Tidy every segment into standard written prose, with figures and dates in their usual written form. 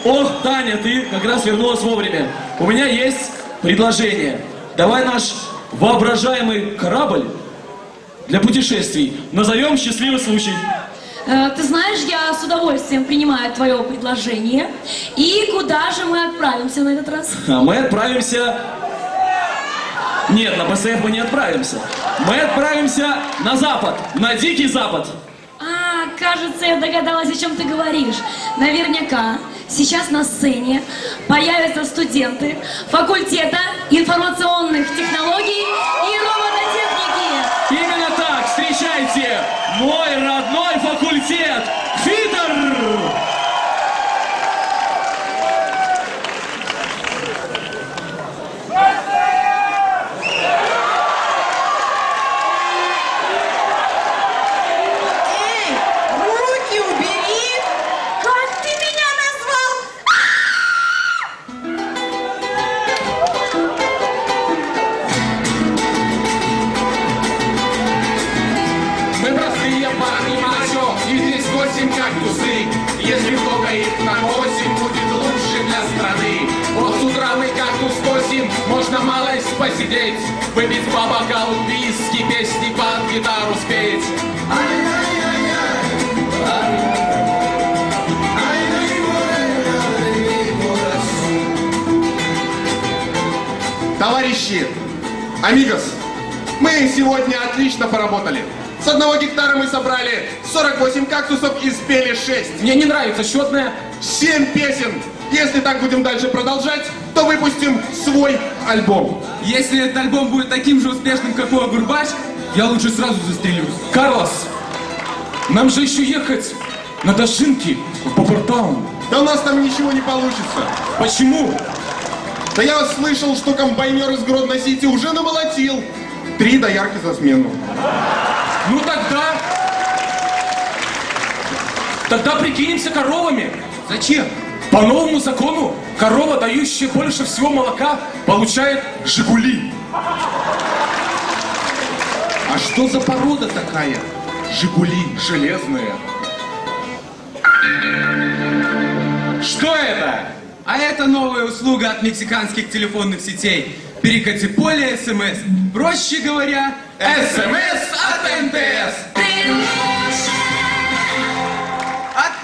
О, Таня, ты как раз вернулась вовремя. У меня есть предложение. Давай наш воображаемый корабль для путешествий назовем «Счастливый случай». Ты знаешь, я с удовольствием принимаю твое предложение. И куда же мы отправимся на этот раз? А мы отправимся... Нет, на БСФ мы не отправимся. Мы отправимся на запад, на Дикий Запад. Кажется, я догадалась, о чем ты говоришь. Наверняка сейчас на сцене появятся студенты факультета информационных технологий и робототехники. Именно так, встречайте, мой родной факультет, ФИТР! Если кто горит на 8, будет лучше для страны. Вот с утра мы кактус косим, можно малость посидеть, выпить по бокалу виски, песни под гитару спеть. Товарищи, амигос, мы сегодня отлично поработали. С 1 гектара мы собрали 48 кактусов и спели 6. Мне не нравится счетная. 7 песен. Если так будем дальше продолжать, то выпустим свой альбом. Если этот альбом будет таким же успешным, как у Агурбач, я лучше сразу застрелюсь. Карлос, нам же еще ехать на Дашинки в Поппертаун. Да у нас там ничего не получится. Почему? Да я вас слышал, что комбайнер из Гродно-Сити уже намолотил 3 доярки за смену. Ну тогда прикинемся коровами. Зачем? По новому закону корова, дающая больше всего молока, получает «Жигули». А что за порода такая? «Жигули» Железные. Что это? А это новая услуга от мексиканских телефонных сетей. Перекати поле СМС. Проще говоря, СМС от МТС.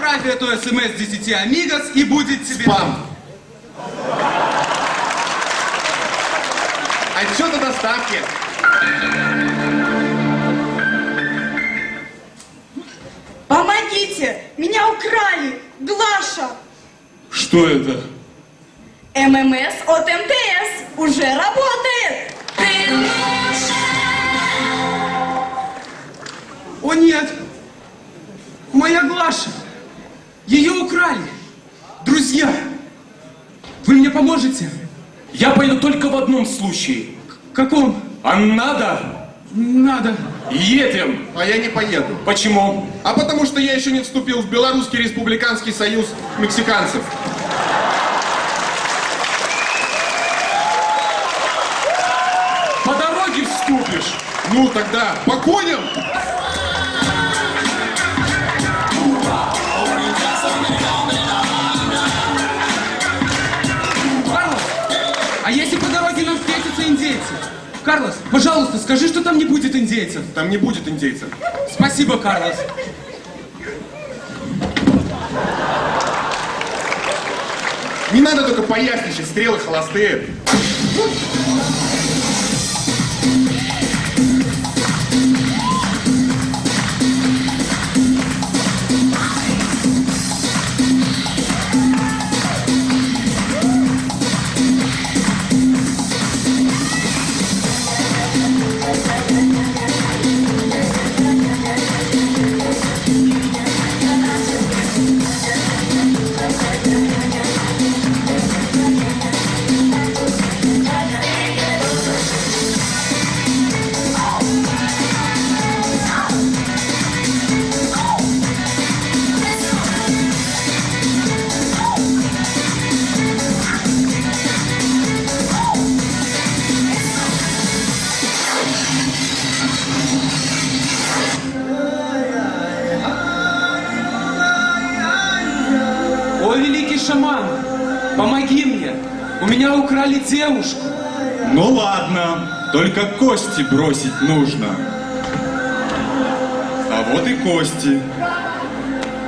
отправь эту СМС 10 амигос и будет тебе... Спам. Отчет о доставке. Помогите! Меня украли! Глаша! Что это? ММС от МТС уже работает! О нет! Моя Глаша! Ее украли! Друзья! Вы мне поможете? Я пойду только в одном случае. Каком? А надо? Надо. Едем. А я не поеду. Почему? А потому что я еще не вступил в Белорусский республиканский союз мексиканцев. По дороге вступишь. Ну тогда по коням. Карлос, а если по дороге нам встретятся индейцы? Карлос, пожалуйста, скажи, что там не будет индейцев. Там не будет индейцев. Спасибо, Карлос. Не надо только поясничать, стрелы холостые. мама, помоги мне. У меня украли девушку. Ну ладно, только кости бросить нужно. А вот и кости.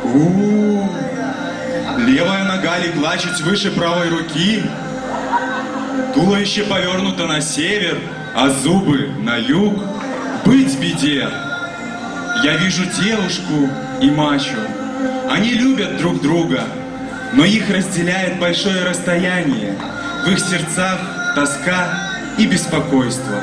У-у-у. Левая нога легла чуть выше правой руки. Туловище повернуто на север, а зубы на юг. Быть беде. Я вижу девушку и мачо. Они любят друг друга, но их разделяет большое расстояние. В их сердцах тоска и беспокойство.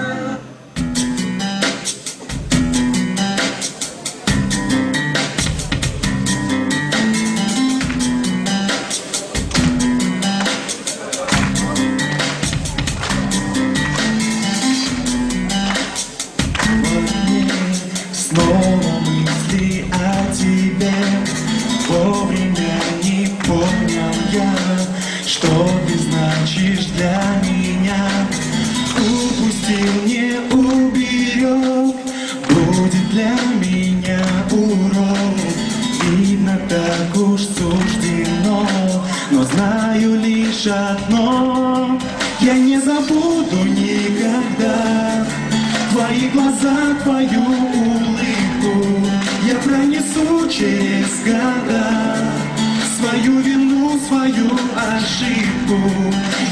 Снова мысли о тебе. Вовремя не понял я, что ты значишь для меня. Упустил, не уберег, будет для меня урок. Видно, так уж суждено, но знаю лишь одно: я не забуду никогда твои глаза, твою улыбку. Я пронесу через года свою вину, свою ошибку.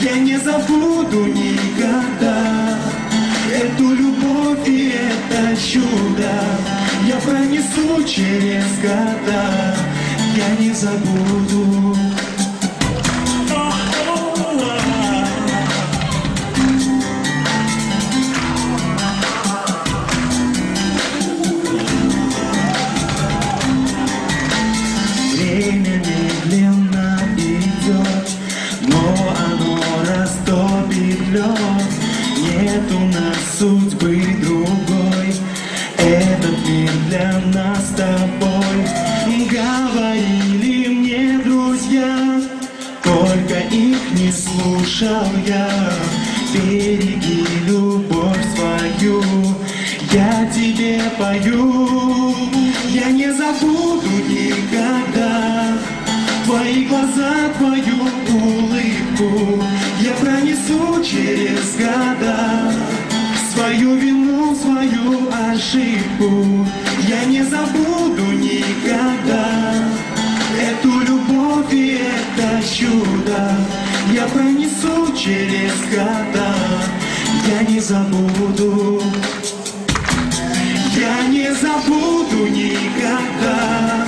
Я не забуду никогда эту любовь и это чудо. Я пронесу через года, я не забуду. Время медленно идет, но оно растопит лед. Нет у нас судьбы другой, этот мир для нас с тобой. Говорили мне друзья, только их не слушал я. Береги любовь свою, я тебе пою. Я не забуду никогда твои глаза, твою улыбку. Я пронесу через года свою вину, свою ошибку. Я не забуду никогда эту любовь и это чудо. Я пронесу через года, я не забуду. Я не забуду никогда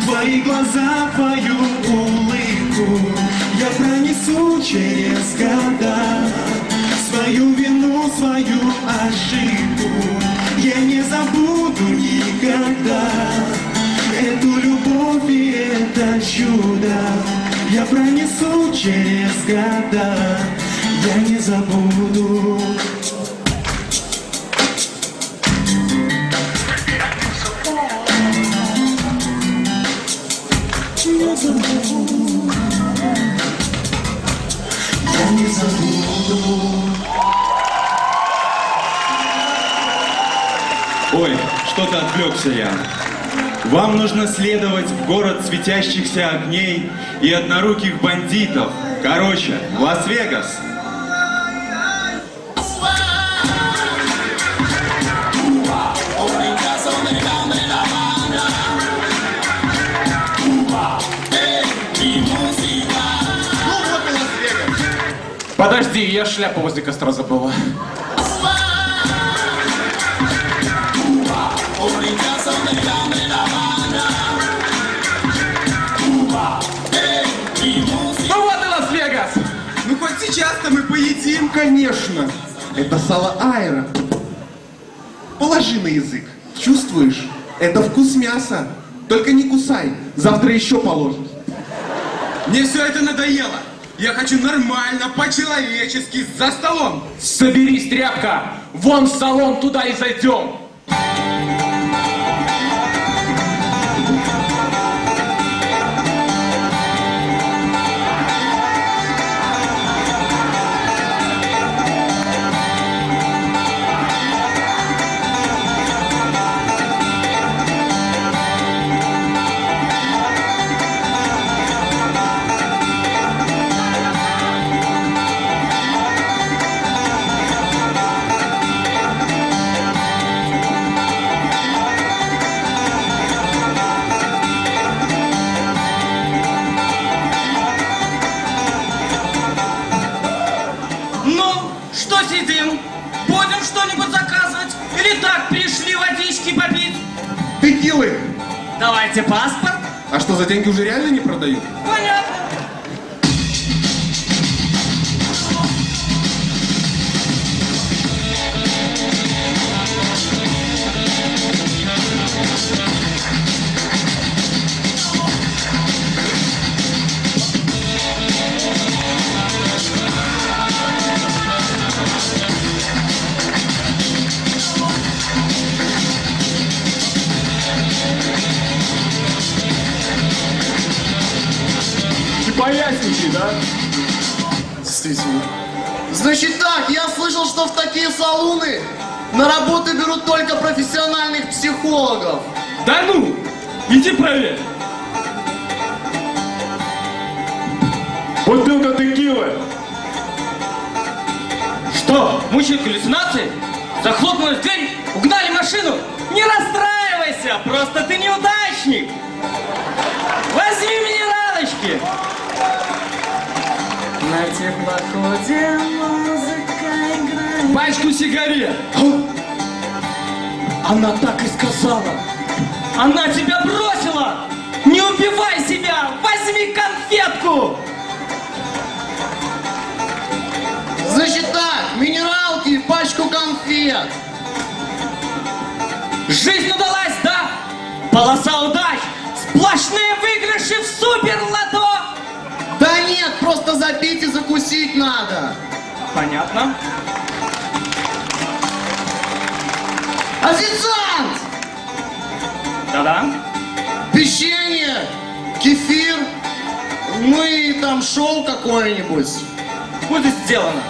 твои глаза, твою улыбку. Я пронесу через года свою вину, свою ошибку. Я не забуду никогда эту любовь и это чудо. Я пронесу через года, я не забуду. Я не забуду. Ой, что-то отвлекся я. Вам нужно следовать в город светящихся огней и одноруких бандитов. Короче, в Лас-Вегас. Подожди, я шляпу возле костра забыла. Ну вот и Лас-Вегас! Ну хоть сейчас-то мы поедим. Конечно, это сало аэро. Положи на язык. Чувствуешь? Это вкус мяса. Только не кусай. Завтра еще положишь. Мне все это надоело. Я хочу нормально, по-человечески, за столом. Соберись, тряпка! Вон в салон, туда и зайдем! Давайте паспорт. А что, за деньги уже реально не продают? Понятно. Ты поясничай, да? Действительно. Значит так, я слышал, что в такие салуны на работу берут только профессиональных психологов. Да ну! Иди проверь. Бутылка текилы. Что, мучают галлюцинации? Захлопнулась дверь, угнали машину? Не расстраивайся, просто ты неудачник. Возьми минералочки. На теплоходе музыка играет. Пачку сигарет. Она так и сказала. Она тебя бросила. Не убивай себя, возьми конфетку. Значит так, минералки и пачку конфет. Жизнь удалась, да? Полоса удач. Сплошные выигрыши в супер-лото. Да нет, просто запить и закусить надо. Понятно. Официант! Да-да. Печенье, кефир, ну и там шоу какое-нибудь. Будет сделано.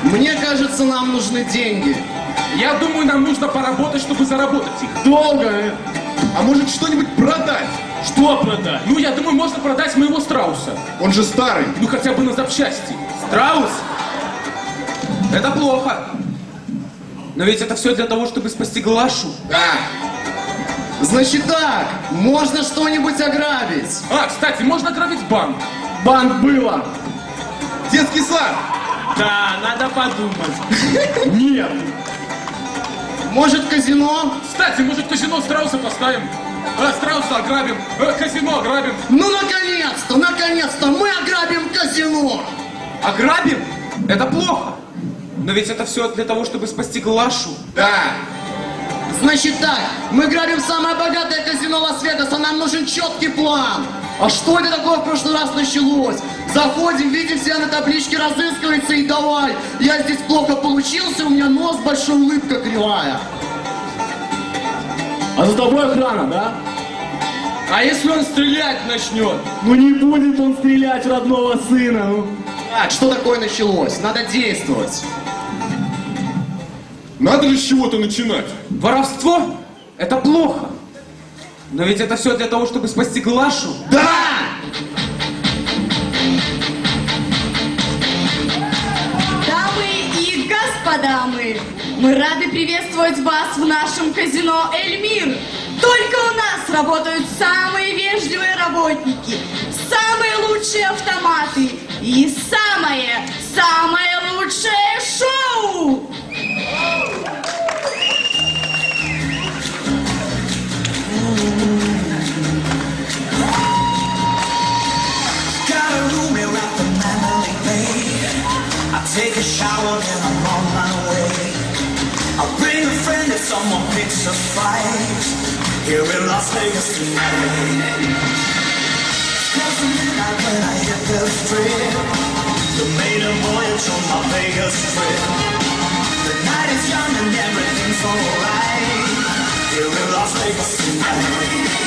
Мне кажется, нам нужны деньги. Я думаю, нам нужно поработать, чтобы заработать их. Долго. А может что-нибудь продать? Что продать? Ну, я думаю, можно продать моего страуса. Он же старый. Ну, хотя бы на запчасти. Страус? Это плохо. Но ведь это все для того, чтобы спасти Глашу. Да. Значит так, можно что-нибудь ограбить. А, кстати, можно ограбить банк. Банк было. Детский сад. Да, надо подумать. Нет. Может, казино? Кстати, может, казино страуса поставим? Страуса ограбим, казино ограбим. Ну, наконец-то мы ограбим казино. Ограбим? Это плохо. Но ведь это все для того, чтобы спасти Глашу. Да. Значит так, мы грабим самое богатое казино Лас-Вегаса, нам нужен четкий план. А что это такое в прошлый раз началось? Заходим, видим себя на табличке, разыскивается и давай. Я здесь плохо получился, у меня нос большой, улыбка кривая. А за тобой охрана, да? А если он стрелять начнет? Ну не будет он стрелять в родного сына, ну. Так, что такое началось? Надо действовать. Надо же с чего-то начинать. Воровство? Это плохо. Но ведь это все для того, чтобы спасти Глашу. Да! Дамы господа, мы рады приветствовать вас в нашем казино «Эльмир». Только у нас работают самые вежливые работники, самые лучшие автоматы и самое лучшее шоу! Got a room here at the Mandalay Bay. I take a shower and I'm on my way. I'll bring a friend if someone picks a fight here in Las Vegas tonight. Close to midnight when I hit the strip, the maiden voyage on my Vegas trip. The night is young and everything's alright here in Las Vegas tonight.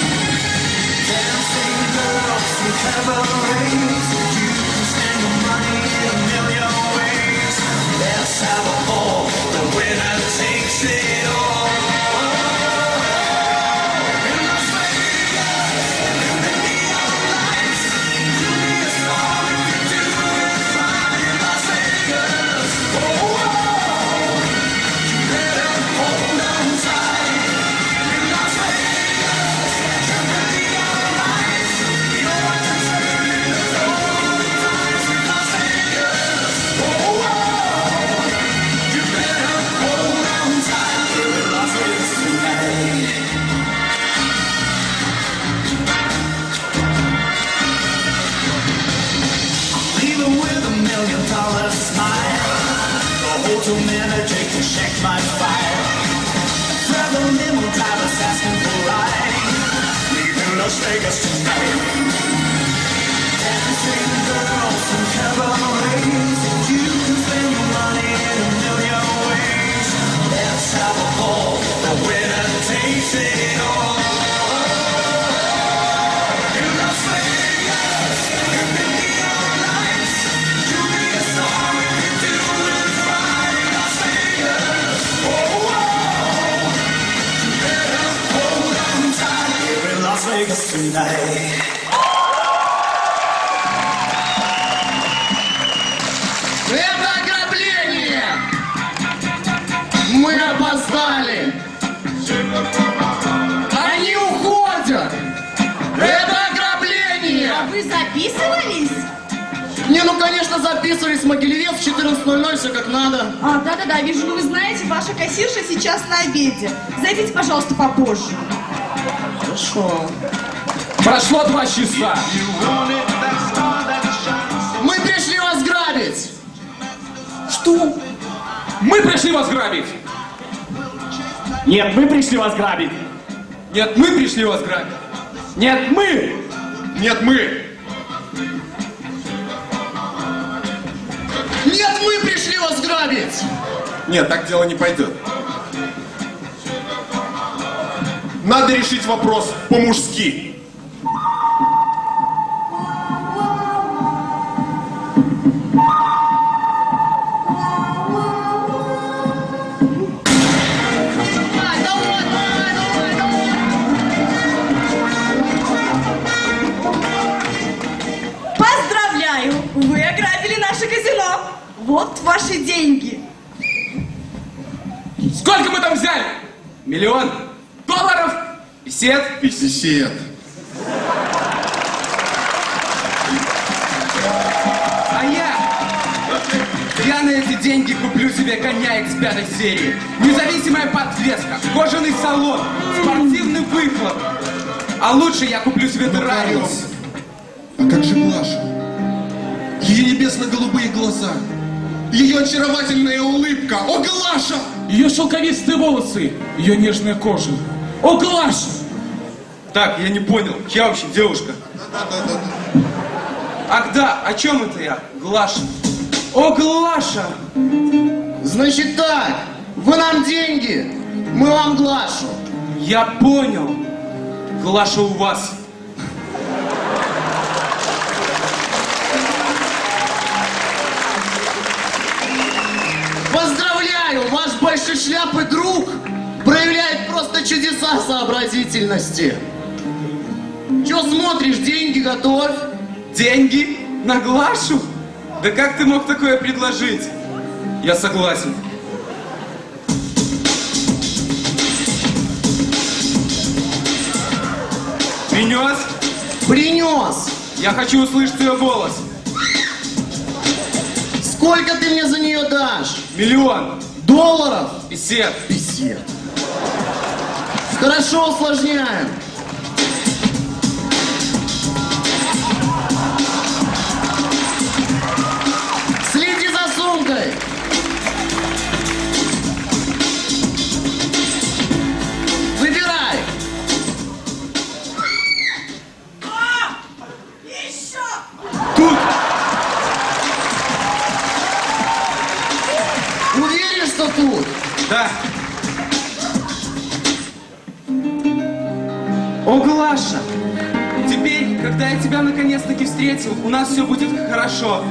Dancing girls and cabarets, you can spend your money in a million ways. Let's have a ball, the winner takes it all. In Las Vegas, in the neon lights, you be a star if you do it right. In Las Vegas, you better hold on tight. In Las Vegas, in the neon lights, you know what to turn it all the time. In Las Vegas, you better hold on tight. In Las Vegas tonight. Leaving with $1 million smile. The hotel manager can check my file. Grab a limo driver's asking for ride. Leaving Las Vegas tonight. Dancing girls and cabarets. You can spend your money in a million ways. Let's have a ball. The winner takes it all. In Las Vegas, in the neon lights, you be a star if you do it right. In Las Vegas, you better hold on tight. Here in Las Vegas tonight. Это ограбление! Мы опоздали! Они уходят! Это ограбление! А вы записывались? Не, ну конечно записывались, Могилевец, 14:00, все как надо. А, да-да-да, вижу, вы знаете, ваша кассирша сейчас на обеде. Зайдите, пожалуйста, попозже. Хорошо. Прошло 2 часа. Мы пришли вас грабить! Что? Мы пришли вас грабить. Нет, мы пришли вас грабить. Нет, мы пришли вас грабить. Нет, мы! Нет, мы! Нет, мы пришли вас грабить! Нет, так дело не пойдет. Надо решить вопрос по-мужски. Поздравляю! Вы ограбили наше казино. Вот ваши деньги. Сколько мы там взяли? $1 миллион? Песет? 50. А я на эти деньги куплю себе коня X5 серии. Независимая подвеска, кожаный салон, спортивный выхлоп. А лучше я куплю себе террариум. Карлос, а как же Глаша? Ее небесно-голубые глаза, ее очаровательная улыбка. О, Глаша! Ее шелковистые волосы, ее нежная кожа. О, Глаша! Так, я не понял, чья вообще девушка? Ах да, о чем это я? Глаша. О, Глаша! Значит так, вы нам деньги, мы вам Глашу. Я понял. Глаша у вас. Поздравляю, ваш большой шляпый друг проявляет просто чудеса сообразительности. Че смотришь, деньги готовь? Деньги? На Глашу? Да как ты мог такое предложить? Я согласен. Принес? Принес. Я хочу услышать ее голос. Сколько ты мне за нее дашь? $1 Долларов? 50. 50. Хорошо, усложняем. Следи за сумкой. Выбирай. Тут! Уверен, что тут? Да. О, Глаша! Теперь, когда я тебя наконец-таки встретил, у нас все будет хорошо.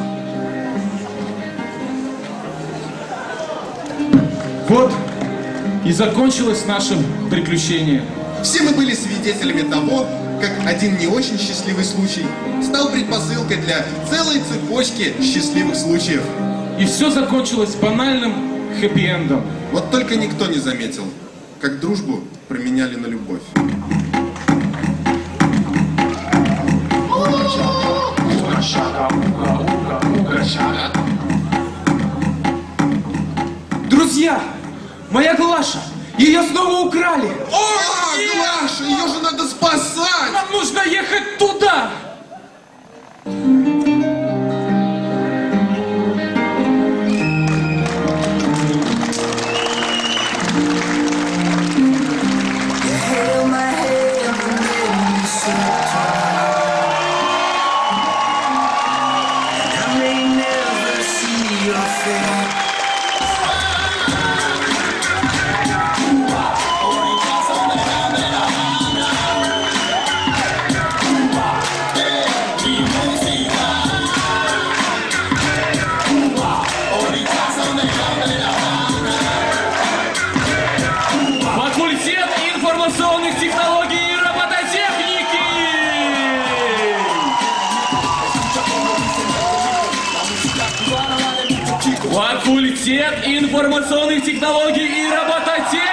Вот и закончилось наше приключение. Все мы были свидетелями того, как один не очень счастливый случай стал предпосылкой для целой цепочки счастливых случаев. И все закончилось банальным хэппи-эндом. Вот только никто не заметил, как дружбу променяли на любовь. Друзья, моя Глаша, ее снова украли. О, Глаша, ее же надо спасать! Нам нужно ехать туда. Held my hand and then you said I may never see your face. Факультет информационных технологий и робототехники! Факультет информационных технологий и робототехники!